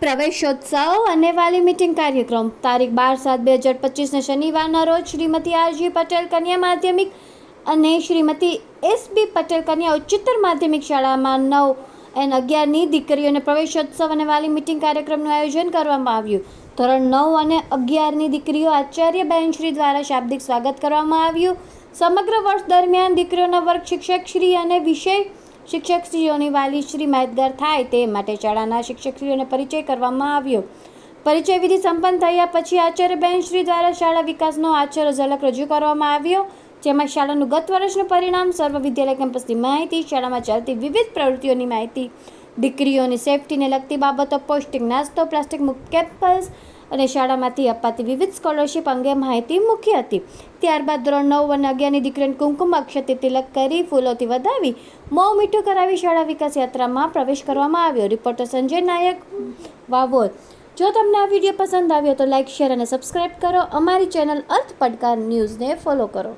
પ્રવેશોત્સવ અને વાલી મીટિંગ કાર્યક્રમ તારીખ 12/7/2025 શનિવારના રોજ શ્રીમતી આરજી પટેલ કન્યા માધ્યમિક અને શ્રીમતી એસબી પટેલ કન્યા ઉચ્ચતર માધ્યમિક શાળામાં 9 અને 11ની દીકરીઓને પ્રવેશોત્સવ અને વાલી મીટિંગ કાર્યક્રમનું આયોજન કરવામાં આવ્યું. ધોરણ 9 અને 11ની દીકરીઓ આચાર્ય બહેનશ્રી દ્વારા શાબ્દિક સ્વાગત કરવામાં આવ્યું. સમગ્ર વર્ષ દરમિયાન દીકરીઓના વર્ગ શિક્ષકશ્રી અને વિષય શિક્ષકશ્રીઓની વાલીશ્રી માહિતગાર થાય તે માટે શાળાના શિક્ષકશ્રીઓને પરિચય કરવામાં આવ્યો. પરિચય વિધિ સંપન્ન થયા પછી આચાર્ય બહેનશ્રી દ્વારા શાળા વિકાસનો આચર ઝલક રજૂ કરવામાં આવ્યો, જેમાં શાળાનું ગત વર્ષનું પરિણામ, સર્વ વિદ્યાલય કેમ્પસની માહિતી, શાળામાં ચાલતી વિવિધ પ્રવૃત્તિઓની માહિતી, દીકરીઓની સેફટીને લગતી બાબતો, પૌષ્ટિક નાસ્તો, પ્લાસ્ટિક મુક્ત કેમ્પસ અને શાળામાંથી અપાતી વિવિધ સ્કોલરશીપ અંગે માહિતી મૂકી હતી. ત્યારબાદ ધોરણ 9 અને 11ની દીકરીઓને કુમકુમ અક્ષતે તિલક કરી ફૂલોથી વધાવી મોં મીઠું કરાવી શાળા વિકાસ યાત્રામાં પ્રવેશ કરવામાં આવ્યો. રિપોર્ટર સંજય નાયક, વાવોલ. જો તમને આ વિડીયો પસંદ આવ્યો તો લાઇક, શેર અને સબસ્ક્રાઇબ કરો. અમારી ચેનલ અર્થ પડકાર ન્યૂઝને ફોલો કરો.